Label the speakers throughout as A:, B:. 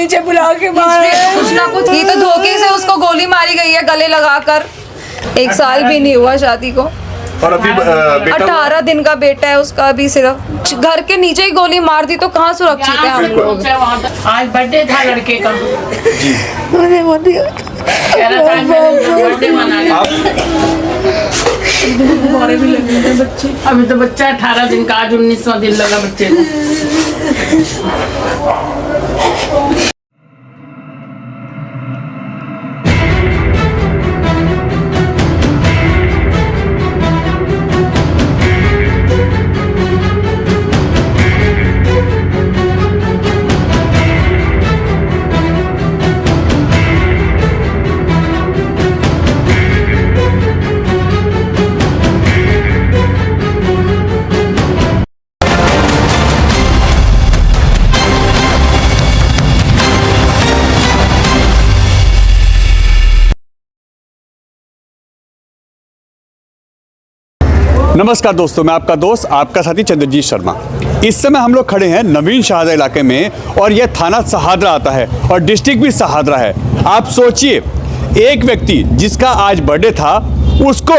A: नीचे बुला के मारा है।
B: कुछ ना कुछ ये तो धोखे से उसको गोली मारी गई है गले लगाकर। 1 साल भी नहीं हुआ शादी को
C: और अभी
B: 18 दिन का बेटा है उसका। अभी सिर्फ घर के नीचे ही गोली मार दी तो कहाँ सुरक्षित है हम लोग।
A: आज बर्थडे था लड़के का, कह रहा था बर्थडे मनाना। भी लगे थे बच्चे, अभी तो बच्चा 18 दिन का, आज 19वां दिन लगा बच्चे को।
C: नमस्कार दोस्तों, मैं आपका दोस्त आपका साथी चंद्रजीत शर्मा। इस समय हम लोग खड़े हैं नवीन शाहजहाँ इलाके में और यह थाना सहादरा आता है और डिस्ट्रिक्ट भी सहादरा है। आप सोचिए, एक व्यक्ति जिसका आज बर्थडे था उसको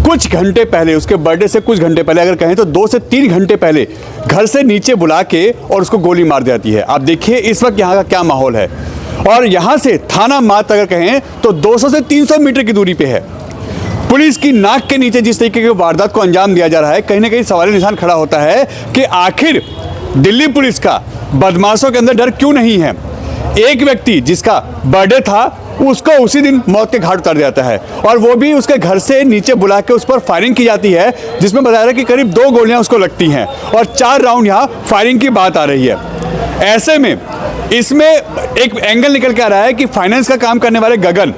C: कुछ घंटे पहले, उसके बर्थडे से कुछ घंटे पहले, अगर कहें तो 2 से 3 घंटे पहले घर से नीचे बुला के और उसको गोली मार दी जाती है। आप देखिए इस वक्त यहाँ का क्या माहौल है। और यहाँ से थाना मात अगर कहें तो 200 से 300 मीटर की दूरी पे है। पुलिस की नाक के नीचे जिस तरीके की वारदात को अंजाम दिया जा रहा है, कहीं ना कहीं सवाल निशान खड़ा होता है कि आखिर दिल्ली पुलिस का बदमाशों के अंदर डर क्यों नहीं है। एक व्यक्ति जिसका बर्थडे था उसको उसी दिन मौत के घाट उतार दिया जाता है और वो भी उसके घर से नीचे बुला के उस पर फायरिंग की जाती है, जिसमें बताया रहा है कि करीब 2 गोलियां उसको लगती हैं और 4 राउंड यहाँ फायरिंग की बात आ रही है। ऐसे में इसमें एक एंगल निकल के आ रहा है कि फाइनेंस का काम करने वाले गगन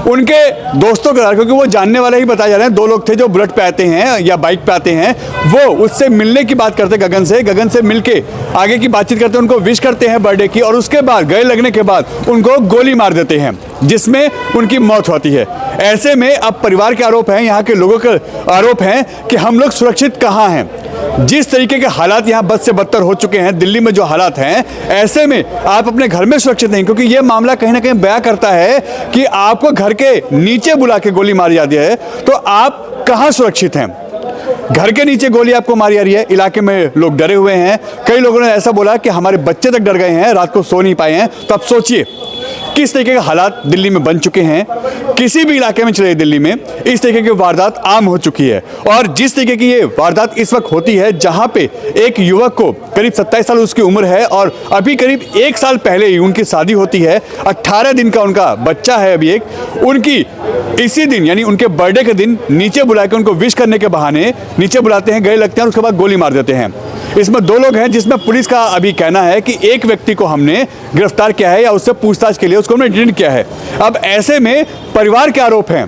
C: उनके दोस्तों के साथ, क्योंकि वो जानने वाले ही बताए जा रहे हैं, 2 लोग थे जो बुलेट पे आते हैं या बाइक पे आते हैं, वो उससे मिलने की बात करते गगन से मिलके आगे की बातचीत करते हैं, उनको विश करते हैं बर्थडे की और उसके बाद गले लगने के बाद उनको गोली मार देते हैं जिसमें उनकी मौत होती है। ऐसे में अब परिवार के आरोप हैं, यहाँ के लोगों के आरोप हैं कि हम लोग सुरक्षित कहाँ हैं। जिस तरीके के हालात यहाँ बद से बदतर हो चुके हैं, दिल्ली में जो हालात हैं, ऐसे में आप अपने घर में सुरक्षित नहीं, क्योंकि ये मामला कहीं ना कहीं बयां करता है कि आपको घर के नीचे बुला के गोली मारी जाती है तो आप कहाँ सुरक्षित हैं। घर के नीचे गोली आपको मारी जा रही है, इलाके में लोग डरे हुए हैं। कई लोगों ने ऐसा बोला कि हमारे बच्चे तक डर गए हैं, रात को सो नहीं पाए हैं। तो आप सोचिए किस तरीके के हालात दिल्ली में बन चुके हैं। किसी भी इलाके में चले दिल्ली में इस तरीके की वारदात आम हो चुकी है और जिस तरीके की ये वारदात इस वक्त होती है, जहां पे एक युवक को करीब 27 साल उसकी उम्र है और अभी करीब 1 साल पहले ही उनकी शादी होती है, 18 दिन का उनका बच्चा है अभी एक, उनकी इसी दिन यानी उनके बर्थडे के दिन नीचे बुला के उनको विश करने के बहाने नीचे बुलाते हैं, गले लगते हैं और उसके बाद गोली मार देते हैं। इसमें 2 लोग हैं जिसमें पुलिस का अभी कहना है कि एक व्यक्ति को हमने गिरफ्तार किया है या उससे पूछताछ के लिए उसको हमने डिटेन किया है। अब ऐसे में परिवार के आरोप हैं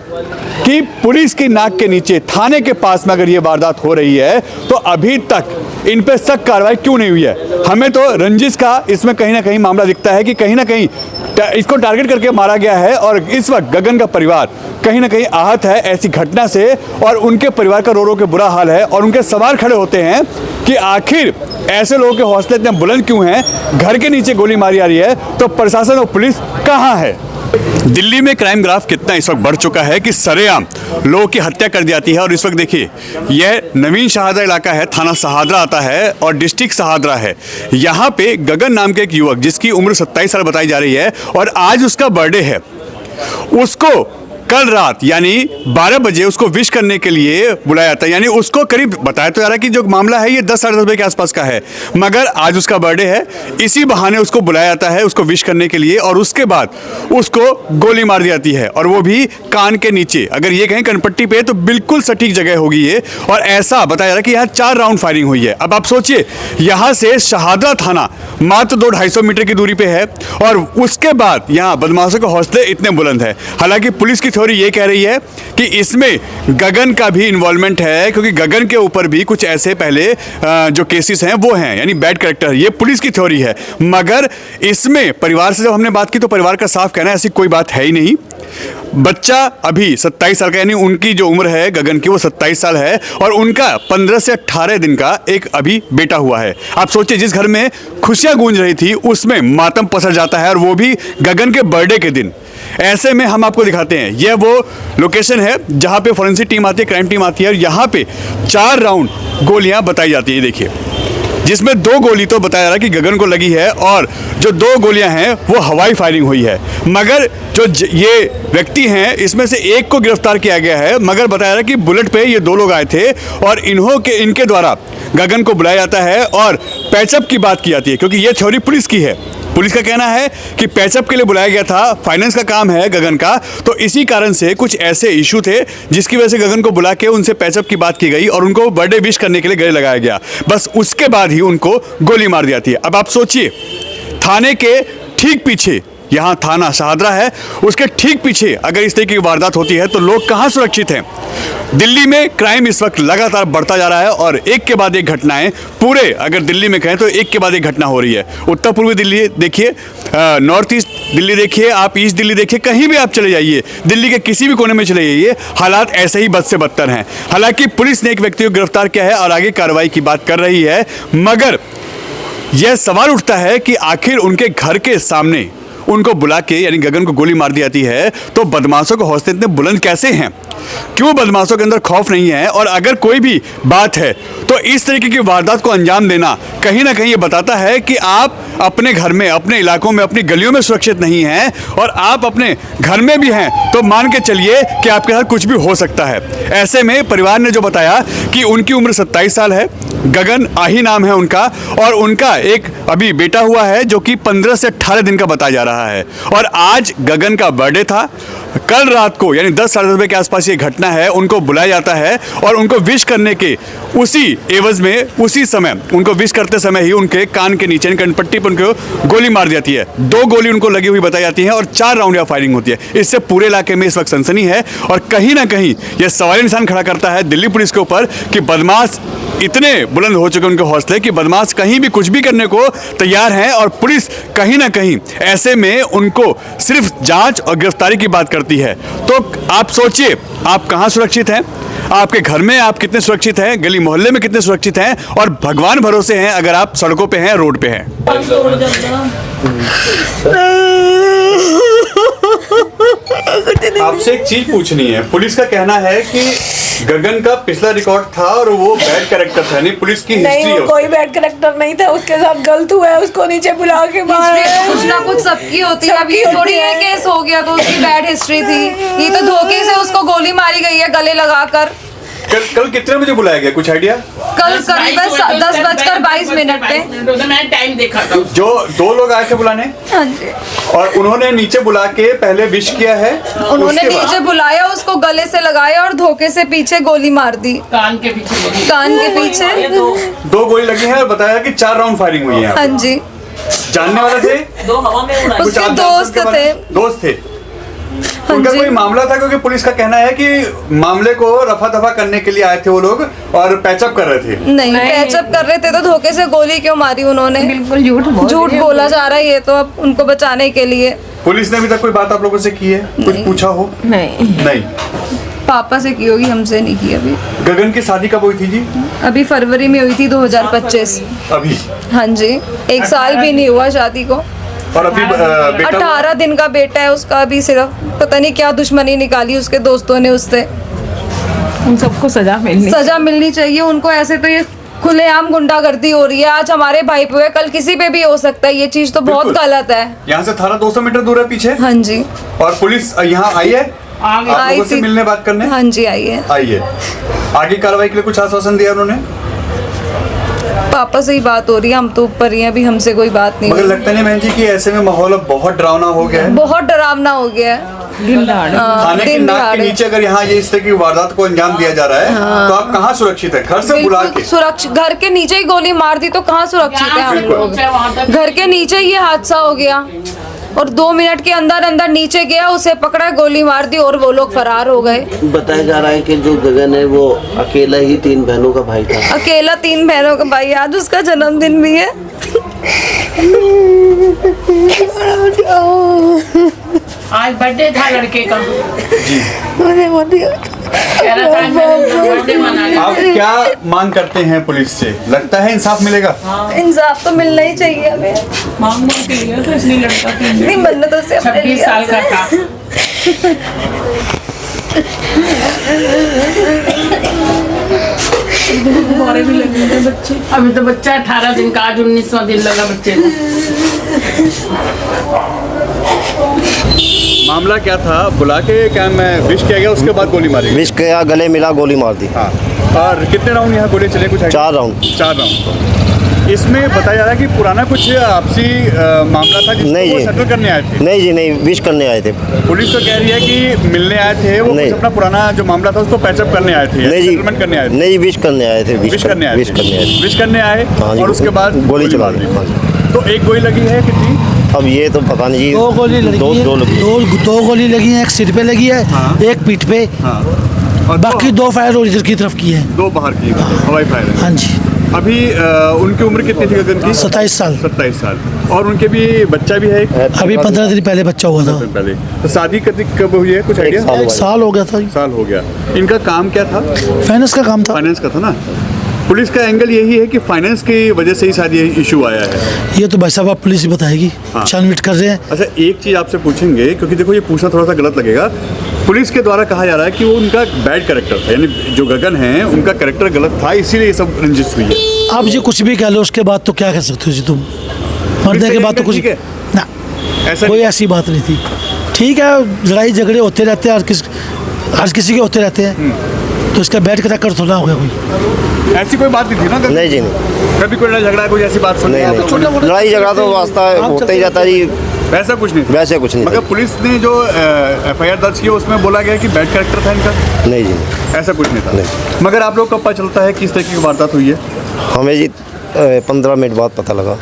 C: कि पुलिस की नाक के नीचे थाने के पास में अगर ये वारदात हो रही है तो अभी तक इन पे सख्त कार्रवाई क्यों नहीं हुई है। हमें तो रंजिश का इसमें कहीं ना कहीं मामला दिखता है कि कहीं ना कहीं इसको टारगेट करके मारा गया है और इस वक्त गगन का परिवार कहीं ना कहीं आहत है ऐसी घटना से और उनके परिवार का रो रो के बुरा हाल है और उनके सवाल खड़े होते हैं कि आखिर ऐसे लोगों के हौसले इतने बुलंद क्यों हैं। घर के नीचे गोली मारी जा रही है तो प्रशासन और पुलिस कहाँ है। दिल्ली में क्राइम ग्राफ कितना इस वक्त बढ़ चुका है कि सरेआम लोगों की हत्या कर दी जाती है। और इस वक्त देखिए यह नवीन शाहजहाँ इलाका है, थाना सहादरा आता है और डिस्ट्रिक्ट सहादरा है। यहाँ पे गगन नाम के एक युवक जिसकी उम्र 27 साल बताई जा रही है और आज उसका बर्थडे है, उसको कल रात यानी 12 बजे उसको विश करने के लिए बुलाया जाता है। यानी उसको करीब बताया तो जा रहा है कि जो मामला है ये 10 साढ़े 10 बजे के आसपास का है, मगर आज उसका बर्थडे है, इसी बहाने उसको बुलाया जाता है उसको विश करने के लिए और उसके बाद उसको गोली मार दी जाती है और वो भी कान के नीचे। अगर ये कहें कनपट्टी पे तो बिल्कुल सटीक जगह होगी ये और ऐसा बताया जा रहा है कि यहाँ 4 राउंड फायरिंग हुई है। अब आप सोचिए यहाँ से शहादरा थाना मात्र 200-250 मीटर की दूरी पे है और उसके बाद यहाँ बदमाशों के हौसले इतने बुलंद है। हालांकि पुलिस की थ्योरी ये कह रही है कि इसमें गगन का भी इन्वॉल्वमेंट है, क्योंकि गगन के ऊपर भी कुछ ऐसे पहले जो केसेस हैं वो हैं, यानी बैड कैरेक्टर, ये पुलिस की थ्योरी है। मगर इसमें परिवार से जब हमने बात की तो परिवार का साफ कहना है ऐसी कोई बात है ही नहीं। बच्चा अभी 27 साल का, यानी उनकी जो उम्र है गगन की वो 27 साल है, और उनका 15 से 18 दिन का एक अभी बेटा हुआ है। आप सोचिए, जिस घर में खुशियां गूंज रही थी उसमें मातम पसर जाता है, और वो भी गगन के बर्थडे के दिन। ऐसे में हम आपको दिखाते हैं, यह वो लोकेशन है जहां पे फॉरेंसिक टीम आती है, क्राइम टीम आती है, और यहाँ पे 4 राउंड गोलियां बताई जाती है। देखिए, जिसमें 2 गोली तो बताया जा रहा है कि गगन को लगी है, और जो 2 गोलियां हैं वो हवाई फायरिंग हुई है। मगर जो ये व्यक्ति हैं इसमें से एक को गिरफ्तार किया गया है, मगर बताया जा रहा है कि बुलेट पे ये 2 लोग आए थे, और इनके द्वारा गगन को बुलाया जाता है और पैचअप की बात की जाती है, क्योंकि ये थ्योरी पुलिस की है। पुलिस का कहना है कि पैचअप के लिए बुलाया गया था, फाइनेंस का काम है गगन का, तो इसी कारण से कुछ ऐसे इशू थे जिसकी वजह से गगन को बुला के उनसे पैचअप की बात की गई और उनको बर्थडे विश करने के लिए गले लगाया गया। बस उसके बाद ही उनको गोली मार दी जाती है। अब आप सोचिए, थाने के ठीक पीछे, यहाँ थाना शहादरा है, उसके ठीक पीछे अगर इस तरह की वारदात होती है तो लोग कहाँ सुरक्षित हैं। दिल्ली में क्राइम इस वक्त लगातार बढ़ता जा रहा है, और एक के बाद एक घटनाएं, पूरे अगर दिल्ली में कहें तो एक के बाद एक घटना हो रही है। उत्तर पूर्वी दिल्ली देखिए, नॉर्थ ईस्ट दिल्ली देखिए, आप ईस्ट दिल्ली देखिए, कहीं भी आप चले जाइए, दिल्ली के किसी भी कोने में चले जाइए, हालात ऐसे ही बद से बदतर हैं। हालांकि पुलिस ने एक व्यक्ति को गिरफ्तार किया है और आगे कार्रवाई की बात कर रही है, मगर यह सवाल उठता है कि आखिर उनके घर के सामने उनको बुला के, यानी गगन को गोली मार दी जाती है, तो बदमाशों के हौसले इतने बुलंद कैसे हैं? क्यों बदमाशों के अंदर खौफ नहीं है? और अगर कोई भी बात है तो इस तरीके की वारदात को अंजाम देना कहीं ना कहीं ये बताता है कि आप अपने घर में, अपने इलाकों में, अपनी गलियों में सुरक्षित नहीं हैं, और आप अपने घर में भी हैं तो मान के चलिए कि आपके साथ कुछ भी हो सकता है। ऐसे में परिवार ने जो बताया कि उनकी उम्र 27 साल है, गगन आही नाम है उनका, और उनका एक अभी बेटा हुआ है जो कि 15 से 18 दिन का बताया जा रहा है, और आज गगन का बर्थडे था। कल रात को यानी 10 साढ़े 10 बजे के आसपास ये घटना है, उनको बुलाया जाता है और उनको विश करने के उसी एवज में, उसी समय, उनको विश करते समय ही उनके कान के नीचे कनपट्टी पर उनको गोली मार दी जाती है। 2 गोली उनको लगी हुई बताई जाती है और 4 राउंड या फायरिंग होती है। इससे पूरे इलाके में इस वक्त सनसनी है, और कहीं ना कहीं यह सवाल निशान खड़ा करता है दिल्ली पुलिस के ऊपर कि बदमाश इतने बुलंद हो चुके उनके हौसले कि बदमाश कहीं भी कुछ भी करने को तैयार हैं, और पुलिस कहीं ना कहीं ऐसे में उनको सिर्फ जांच और गिरफ्तारी की बात करती है। तो आप सोचिए, आप कहाँ सुरक्षित हैं, आपके घर में आप कितने सुरक्षित हैं, गली मोहल्ले में कितने सुरक्षित हैं, और भगवान भरोसे हैं अगर आप सड़कों पे हैं, रोड पे हैं। आपसे एक चीज पूछनी है। पुलिस का कहना है कि गगन का पिछला रिकॉर्ड था और वो बैड कैरेक्टर था, नहीं पुलिस की हिस्ट्री
D: नहीं,
C: है।
D: वो कोई बैड कैरेक्टर नहीं था, उसके साथ गलत हुआ है, उसको नीचे बुला के मारा है।
B: कुछ ना कुछ सबकी होती है। अब ये थोड़ी है केस हो गया तो उसकी बैड हिस्ट्री थी, ये तो धोखे से उसको गोली मारी गई है गले लगाकर।
C: कल कितने बजे बुलाया गया, कुछ आइडिया?
B: कल करीबन 10:22 पे
A: मैंने टाइम देखा था।
C: जो 2 लोग आए थे बुलाने,
B: हाँ जी,
C: और उन्होंने नीचे बुला के पहले विश किया है,
B: उन्होंने
C: उसके बाद-
B: नीचे बुलाया, उसको गले से लगाया और धोखे से पीछे गोली मार दी,
A: कान के पीछे।
B: कान के पीछे।
C: 2 गोली लगी है, और बताया कि 4 राउंड फायरिंग हुई है।
B: हाँ जी,
C: जानने वाले थे,
E: 2 हवा में उड़ाई।
C: कुछ
B: उसके
C: आप जानते
B: दोस्त
C: उसके बारे
B: थे।
C: में? दोस्त थे।
B: हाँ
C: उनका
B: जी।
C: कोई मामला था, क्योंकि पुलिस का कहना है कि मामले को रफा दफा करने के लिए आए थे वो लोग और पैचअप कर रहे थे।
B: नहीं पैचअप कर रहे थे तो धोखे से गोली क्यों मारी उन्होंने?
A: बिल्कुल
B: झूठ बोला जा रहा है ये तो, अब उनको बचाने के लिए।
C: पुलिस ने अभी तक कोई बात आप लोगों से की है, कुछ पूछा हो? नहीं।
B: पापा से की होगी, हमसे नहीं की अभी।
C: गगन की शादी कब हुई थी जी?
B: अभी फरवरी में हुई थी 2025।
C: अभी।
B: हाँ जी, 1 साल भी नहीं हुआ शादी को।
C: और अभी बेटा
B: 18 दिन का बेटा है उसका अभी। सिर्फ पता नहीं क्या दुश्मनी निकाली उसके दोस्तों ने उससे।
A: उन सबको सजा
B: मिलनी चाहिए उनको। ऐसे तो ये खुलेआम गुंडागर्दी हो रही है। आज हमारे भाई पे है, कल किसी पे भी हो सकता है। ये चीज तो बहुत
C: बिल्कुल।
B: गलत है।
C: यहाँ से थाना 200 मीटर दूर है पीछे।
B: हाँ जी,
C: और पुलिस यहाँ आई है आप लोगों से मिलने, बात करने?
B: हाँ जी, आई है।
C: आई है। आगे कार्रवाई के लिए कुछ आश्वासन दिया उन्होंने?
B: पापा से ही बात हो रही है, हम तो ऊपर ही हैं, अभी हमसे कोई बात नहीं
C: मगर
B: हुई।
C: लगता नहीं बहन जी कि ऐसे में माहौल अब बहुत डरावना हो गया है?
B: बहुत डरावना हो गया है।
C: थाने के
B: दिन
C: नाक के
B: दहाड़े।
C: नीचे अगर यहाँ ये इस तरह की वारदात को अंजाम दिया जा रहा है तो आप कहाँ सुरक्षित है? घर से बुला के
B: बिल्कुल सुरक्षित, घर के नीचे ही गोली मार दी तो कहाँ सुरक्षित है हम लोग? घर के नीचे ये हादसा हो गया और 2 मिनट के अंदर अंदर नीचे गया, उसे पकड़ा, गोली मार दी और वो लोग फरार हो गए।
E: बताया जा रहा है कि जो गगन है वो अकेला ही 3 बहनों का भाई था।
B: अकेला 3 बहनों का भाई। आज उसका जन्मदिन भी है।
A: आज बर्थडे था लड़के का,
D: मुझे बहुत ही
A: कह रहा था आज मैंने बर्थडे मनाया।
C: आप क्या मांग करते हैं पुलिस से? लगता है इंसाफ मिलेगा?
B: इंसाफ तो मिलना ही चाहिए हमें।
A: मांग के लिए तो इसलिए लड़का
B: नहीं बनना तो उससे अपने
A: 26
B: लिए
A: साल का था। गुब्बारे भी लगे थे बच्चे, अभी तो बच्चा 18 दिन का, आज 19वां दिन लगा बच्चे को।
C: मामला क्या था? बुला के क्या मैं विश किया गया, उसके बाद गोली मारी गई?
F: विश किया, गले मिला, गोली मार दी।
C: हाँ। और कितने राउंड यहाँ गोली चले? कुछ
F: 4 राउंड।
C: 4 राउंड। इसमें बताया जा रहा है कि पुराना कुछ आपसी मामला था जिसको
F: नहीं
C: वो
F: जी।
C: सेटल करने आए थे।
F: नहीं जी, नहीं, विश करने आए थे।
C: पुलिस तो कह रही है कि मिलने आए थे, वो
F: नहीं।
C: कुछ अपना पुराना जो मामला था उसको पैचअप करने आए थे,
F: नहीं जी,
C: सेटलमेंट करने आए थे।
F: नहीं, विश करने आए थे।
C: विश करने आए
F: विश करने आए थे।
C: विश करने आए
F: हाँ जी,
C: और उसके बाद
F: गोली चला
C: मार
F: दी।
C: दी।
F: हाँ जी।
C: तो एक गोली लगी है कितनी?
F: अब ये तो पता नहीं जी।
G: 2 गोली लगी है।
F: दो लगी।
G: दो गोली लगी है, एक सिर पे लगी है,
C: हाँ।
G: एक पीठ पे,
C: हाँ। और
G: बाकी 2 फायर और इधर की तरफ की है।
C: 2 बाहर की हवाई फायर है।
G: हाँ जी।
C: अभी उनकी उम्र कितनी थी गगन की?
G: 27 साल।
C: 27 साल। और उनके भी बच्चा भी है एक
G: अभी 15 दिन पहले बच्चा हुआ था।
C: दिन पहले। तो शादी कब हुई है, कुछ आइडिया?
F: साल हुआ।
G: साल हो गया था।
C: साल हो गया। इनका काम क्या था?
G: फाइनेंस का काम था।
C: फाइनेंस का था ना। पुलिस का एंगल यही है कि फाइनेंस की वजह से ही शायद ये इशू आया है।
G: ये तो भाई साहब आप पुलिस ही बताएगी।
C: हाँ।
G: छानबीन कर रहे हैं।
C: अच्छा, एक चीज़ आपसे पूछेंगे, क्योंकि देखो ये पूछना थोड़ा सा गलत लगेगा। पुलिस के द्वारा कहा जा रहा है कि वो उनका बैड कैरेक्टर था, यानी जो गगन है उनका कैरेक्टर गलत था, इसीलिए ये सब रंजिश हुई है।
G: आप जी कुछ भी कह लो, उसके बाद तो क्या कह सकते हो जी तुम? मरने के बाद तो कुछ
C: ठीक है।
G: ना,
C: ऐसा
G: कोई ऐसी बात नहीं थी। ठीक है, लड़ाई झगड़े होते रहते हैं, हर किसी के होते रहते हैं, तो इसका बैठ के टक्कर थोड़ा हो गया कोई।
C: ऐसी कोई बात नहीं थी ना?
F: नहीं जी, नहीं,
C: कभी कोई लड़ाई झगड़ा, कोई ऐसी बात सुनी
F: नहीं,
C: आप
F: नहीं।
C: लोगों ने?
F: लड़ाई झगड़ा तो वास्ता होता ही जाता है जी।
C: वैसा कुछ नहीं था?
F: वैसे कुछ नहीं
C: मगर
F: था।
C: पुलिस ने जो FIR दर्ज की उसमें बोला गया कि बैड कैरेक्टर था इनका।
F: नहीं जी, नहीं।
C: ऐसा कुछ नहीं था।
F: नहीं।
C: मगर आप लोग को पता चलता है किस तरह की वारदात हुई है?
F: हमें जी 15 मिनट बाद पता लगा।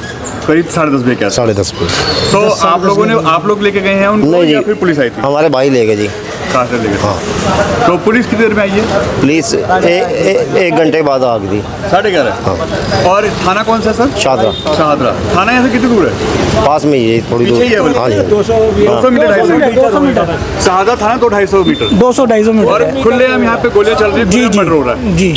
C: करीब 10:30 बजे के आसपास।
F: 10:30 बजे।
C: तो आप लोग लेके गए हैं उनको
F: नहीं
C: या
F: जी,
C: फिर पुलिस आई थी?
F: हमारे भाई ले गए जी।
C: कहाँ से लेके?
F: हाँ।
C: तो पुलिस कितनी देर में आई है?
F: पुलिस 1 घंटे बाद आ गई थी।
C: 11:30।
F: हाँ।
C: और थाना कौन सा सर?
F: शादरा
C: शाहदरा। थाना यहाँ से कितनी दूर है?
F: पास में ही है, थोड़ी
C: पीछे ही है
F: दूर।
C: बल्कि।
F: हाँ जी।
C: 200 मीटर, 250 मीटर। शाहदरा थाना तो 250 मीटर।
G: 200-250 मीटर
C: और
G: है।
C: खुलेआम यहाँ पे गोलियां चल रही हैं,
G: जी
C: खुलेआम
G: जी
C: मर्डर हो रहा है।
G: जी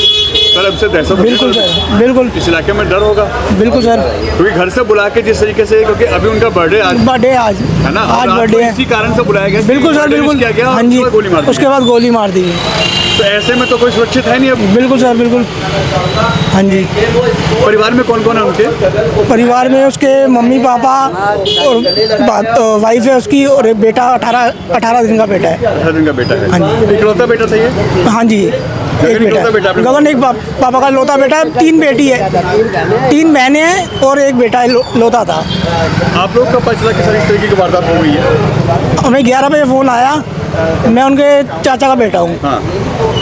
C: सर, अब से दहशत
G: बिल्कुल सर, बिल्कुल
C: इस इलाके में डर होगा,
G: बिल्कुल सर।
C: क्योंकि घर से बुला के जिस तरीके से, क्योंकि अभी उनका बर्थडे आज
G: बर्थडे आज
C: है ना,
G: आज
C: रात को
G: बर्थडे है।
C: इसी कारण से बुलाया गया।
G: बिल्कुल सर,
C: birthday wish
G: बिल्कुल
C: किया गया और
G: हाँ जी।
C: उसके बाद गोली मार दी।
G: उसके बाद गोली मार दी।
C: तो ऐसे में तो कोई सुरक्षित है नहीं अब।
G: बिल्कुल सर, बिल्कुल हाँ जी।
C: परिवार में कौन कौन है उनके?
G: परिवार में उसके मम्मी पापा और वाइफ है उसकी, और एक बेटा 18 दिन का बेटा है।
C: 18 दिन का बेटा है।
G: हाँ जी।
C: इकलौता बेटा था ये?
G: हाँ जी, एक बेटा
C: इकलौता बेटा
G: है।
C: आपने-
G: गगन एक पापा का लौता बेटा है। 3 बेटी है, 3 बहनें हैं और एक बेटा है लौता था।
C: आप लोग का पता चला कि सर इस तरीके की वारदात हो गई है?
G: हमें 11 बजे फ़ोन आया। मैं उनके चाचा का बेटा हूँ।
C: हाँ।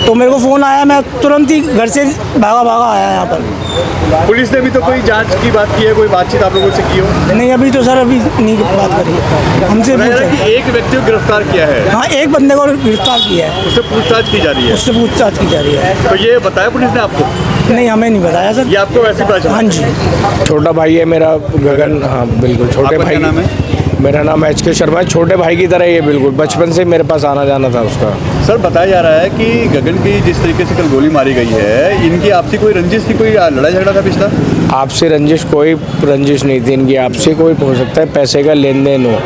G: तो मेरे को फ़ोन आया, मैं तुरंत ही घर से भागा आया यहाँ पर।
C: पुलिस ने भी तो कोई जांच की बात की है, कोई बातचीत आप लोगों से की हो?
G: नहीं, अभी तो सर अभी नहीं बात करी हमसे।
C: बताया जा रहा है कि एक व्यक्ति को गिरफ्तार किया है,
G: हाँ, एक बंदे को गिरफ्तार किया है,
C: उससे पूछताछ की जा रही है।
G: उससे पूछताछ की जा रही है।
C: तो ये बताया पुलिस ने आपको?
G: नहीं, हमें नहीं बताया सर।
C: ये आपको वैसे पता चला?
G: हाँ जी।
H: छोटा भाई है मेरा गगन। हाँ बिल्कुल, छोटे
C: आपका
H: भाई।
C: क्या नाम है?
H: मेरा नाम HK शर्मा है। छोटे भाई की तरह ही है बिल्कुल, बचपन से मेरे पास आना जाना था उसका।
C: सर, बताया जा रहा है कि गगन की जिस तरीके से कल गोली मारी गई है, इनकी आपसी कोई रंजिश थी, कोई लड़ाई झगड़ा था पिछला?
H: आपसे रंजिश, कोई रंजिश नहीं थी इनकी। आपसे कोई हो सकता है पैसे का लेन देन हो।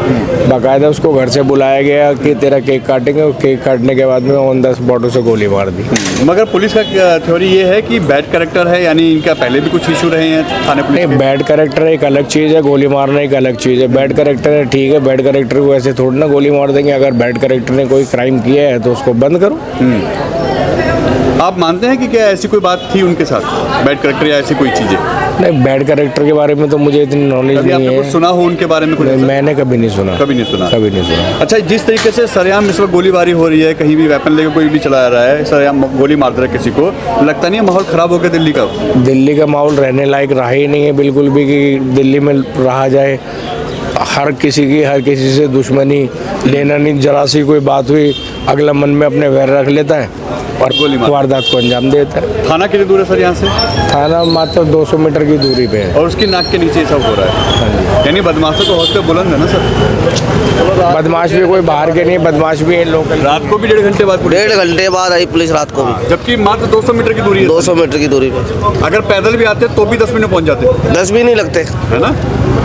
H: बाकायदा उसको घर से बुलाया गया कि तेरा केक काटेंगे, और केक काटने के बाद में ऑन द स्पॉट उसे गोली मार दी।
C: मगर पुलिस का थ्योरी ये है कि बैड कैरेक्टर है, यानी इनका पहले भी कुछ इशू रहे हैं थाने पुलिस
H: नहीं,
C: के।
H: बैड कैरेक्टर एक अलग चीज़ है, गोली मारना एक अलग चीज़ है। बैड कैरेक्टर है, ठीक है, बैड कैरेक्टर को ऐसे थोड़ी ना गोली मार देंगे। अगर बैड कैरेक्टर ने कोई क्राइम किया है तो उसको बंद करो।
C: आप मानते हैं कि क्या ऐसी कोई बात थी उनके साथ, बैड कैरेक्टर या ऐसी कोई चीज़ें?
H: नहीं, बैड कैरेक्टर के बारे में तो मुझे इतनी नॉलेज
C: कभी
H: नहीं
C: आपने कुछ
H: है।
C: सुना हो उनके बारे में कुछ?
H: नहीं, मैंने कभी नहीं सुना।
C: कभी नहीं सुना?
H: कभी नहीं सुना।
C: अच्छा, जिस तरीके से सरेआम इस वक्त गोलीबारी हो रही है, कहीं भी वेपन लेकर कोई भी चला रहा है, सरेआम गोली मार दे रहा है किसी को, लगता नहीं है माहौल खराब हो गया दिल्ली का?
H: दिल्ली का माहौल रहने लायक रहा ही नहीं है बिल्कुल भी कि दिल्ली में रहा जाए। हर किसी से दुश्मनी लेना नहीं, जरा सी कोई बात हुई अगला मन में अपने वैर रख लेता है और
C: गोली मार
H: वारदात को अंजाम देता है।
C: थाना कितनी दूर है सर यहाँ से?
H: थाना मात्र 200 मीटर की दूरी पे है।
C: और उसकी नाक के नीचे ये सब हो रहा है, यानी बदमाशों का हौसला बुलंद है ना सर?
H: बदमाश भी कोई बाहर के नहीं, बदमाश भी है लोकल।
C: रात को भी 1.5 घंटे बाद पुलिस?
E: 1.5 घंटे बाद आई पुलिस रात को भी,
C: जबकि मात्र 200 मीटर की दूरी है।
E: 200 मीटर की दूरी पे।
C: अगर पैदल भी आते तो भी 10 मिनट पहुंच जाते,
E: 10 भी नहीं लगते,
C: है ना?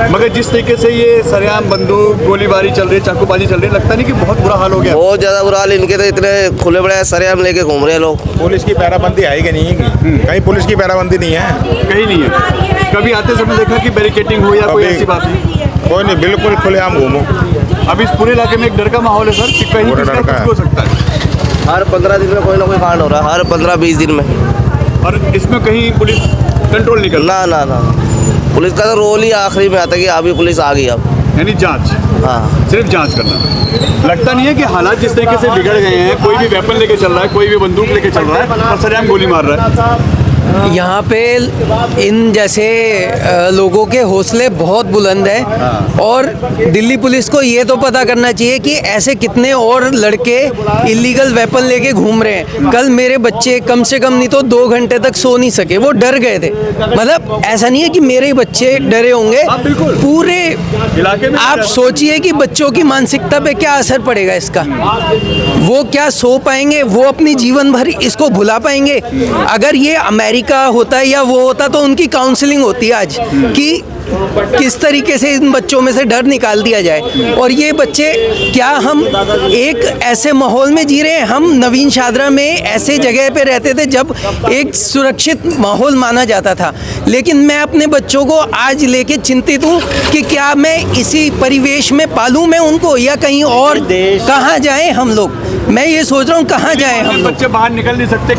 C: मगर जिस तरीके से ये सरेआम बंदूक गोलीबारी चल रही है, चाकूबाजी चल रही है, लगता नहीं कि बहुत बुरा हाल हो गया?
E: बहुत ज्यादा बुरा हाल। इनके तो इतने खुले बड़े सरेआम लेके घूम रहे हैं लोग।
I: पुलिस की पैराबंदी है कि नहीं है? कहीं पुलिस की पैराबंदी नहीं है,
C: कहीं नहीं है। कभी आते समय देखा कि बैरिकेटिंग हो या कोई ऐसी बात नहीं?
I: कोई नहीं, बिल्कुल खुलेआम घूमो।
C: अब इस पूरे इलाके में एक डर का माहौल है सर कि कहीं
I: पूरा
C: किसका
I: डर का
C: कुछ हो सकता है।
E: हर 15 दिन में कोई ना कोई कांड हो रहा है, हर 15-20 दिन में।
C: और इसमें कहीं पुलिस कंट्रोल नहीं कर
E: ना ना ना, पुलिस का तो रोल ही आखिरी में आता है कि अभी पुलिस आ गई अब।
C: यानी जांच,
E: हाँ,
C: सिर्फ जांच करना। लगता नहीं है कि हालात जिस तरीके से बिगड़ गए हैं, कोई भी वेपन लेके चल रहा है, कोई भी बंदूक लेके चल रहा है और सरेआम गोली मार रहा है?
J: यहाँ पे इन जैसे लोगों के हौसले बहुत बुलंद हैं और दिल्ली पुलिस को ये तो पता करना चाहिए कि ऐसे कितने और लड़के इलीगल वेपन लेके घूम रहे हैं। कल मेरे बच्चे कम से कम नहीं तो 2 घंटे तक सो नहीं सके, वो डर गए थे। मतलब ऐसा नहीं है कि मेरे ही बच्चे डरे होंगे, पूरे
C: इलाके में।
J: आप सोचिए कि बच्चों की मानसिकता पे क्या असर पड़ेगा इसका। वो क्या सो पाएंगे? वो अपनी जीवन भर इसको भुला पाएंगे? अगर ये अमेरिका होता है या वो होता तो उनकी काउंसलिंग होती है आज कि किस तरीके से इन बच्चों में से डर निकाल दिया जाए। और ये बच्चे, क्या हम एक ऐसे माहौल में जी रहे हैं? हम नवीन शाहदरा में ऐसे जगह पे रहते थे जब एक सुरक्षित माहौल माना जाता था, लेकिन मैं अपने बच्चों को आज लेके चिंतित हूँ कि क्या मैं इसी परिवेश में पालूं मैं उनको, या कहीं और कहाँ जाएं हम लोग। मैं ये सोच रहा हूँ कहाँ जाएं हम लोग।
C: बच्चे बाहर निकल नहीं सकते,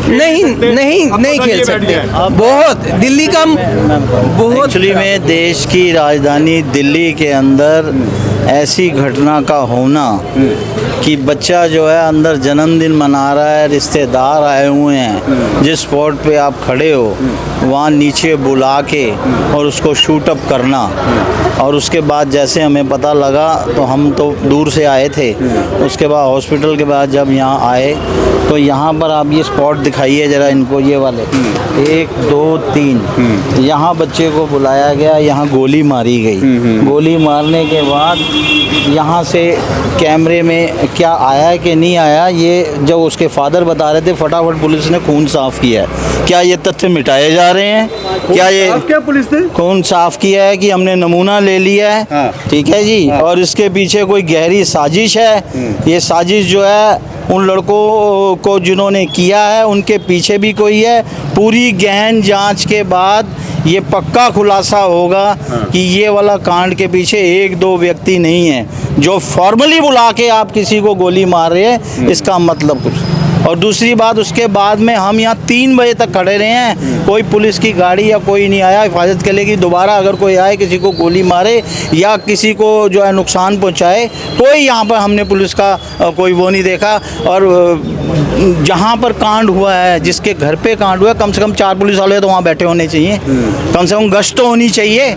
J: नहीं खेल सकते। बहुत दिल्ली का बहुत
K: एक्चुअली में देश की राजधानी दिल्ली के अंदर ऐसी घटना का होना कि बच्चा जो है अंदर जन्मदिन मना रहा है, रिश्तेदार आए हुए हैं, जिस स्पॉट पे आप खड़े हो वहाँ नीचे बुला के और उसको शूट अप करना। और उसके बाद जैसे हमें पता लगा तो हम तो दूर से आए थे, उसके बाद हॉस्पिटल के बाद जब यहाँ आए तो यहाँ पर आप ये स्पॉट दिखाइए ज़रा इनको, ये वाले 1 2 3 यहाँ बच्चे को बुलाया गया, यहाँ गोली मारी गई। गोली मारने के बाद यहाँ से कैमरे में क्या आया कि नहीं आया, ये जब उसके फादर बता रहे थे, फटाफट पुलिस ने खून साफ़ किया है। क्या ये तथ्य मिटाए जा रहे हैं? क्या ये
C: क्या पुलिस ने
K: खून साफ़ किया है कि हमने नमूना ले लिया है?
C: हाँ।
K: ठीक है जी। हाँ। और इसके पीछे कोई गहरी साजिश है। ये साजिश जो है उन लड़कों को जिन्होंने किया है उनके पीछे भी कोई है। पूरी गहन जांच के बाद ये पक्का खुलासा होगा कि ये वाला कांड के पीछे 1-2 व्यक्ति नहीं है जो फॉर्मली बुला के आप किसी को गोली मार रहे हैं, इसका मतलब कुछ। और दूसरी बात, उसके बाद में हम यहाँ 3 बजे तक खड़े रहे हैं, कोई पुलिस की गाड़ी या कोई नहीं आया हिफाजत के लिए कि दोबारा अगर कोई आए किसी को गोली मारे या किसी को जो है नुकसान पहुँचाए। कोई यहाँ पर हमने पुलिस का कोई वो नहीं देखा। और जहाँ पर कांड हुआ है, जिसके घर पे कांड हुआ है, कम से कम 4 पुलिस वाले तो वहाँ बैठे होने चाहिए, कम से कम गश्त तो होनी चाहिए।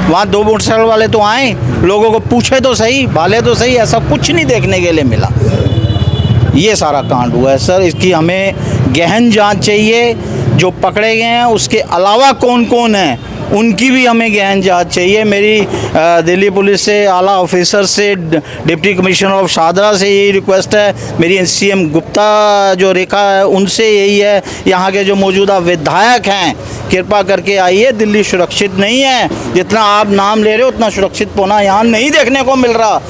K: वहाँ 2 मोटरसाइकिल वाले तो आए, लोगों को पूछे तो सही, भाले तो सही, ऐसा कुछ नहीं देखने के लिए मिला। ये सारा कांड हुआ है सर, इसकी हमें गहन जांच चाहिए। जो पकड़े गए हैं उसके अलावा कौन कौन है उनकी भी हमें गहन जांच चाहिए। मेरी दिल्ली पुलिस से, आला ऑफिसर से, डिप्टी कमिश्नर ऑफ शाहदरा से यही रिक्वेस्ट है। मेरी NCM गुप्ता जो रेखा है उनसे यही है। यहाँ के जो मौजूदा विधायक हैं, कृपा करके आइए। दिल्ली सुरक्षित नहीं है, जितना आप नाम ले रहे हो उतना सुरक्षित होना यहाँ नहीं देखने को मिल रहा।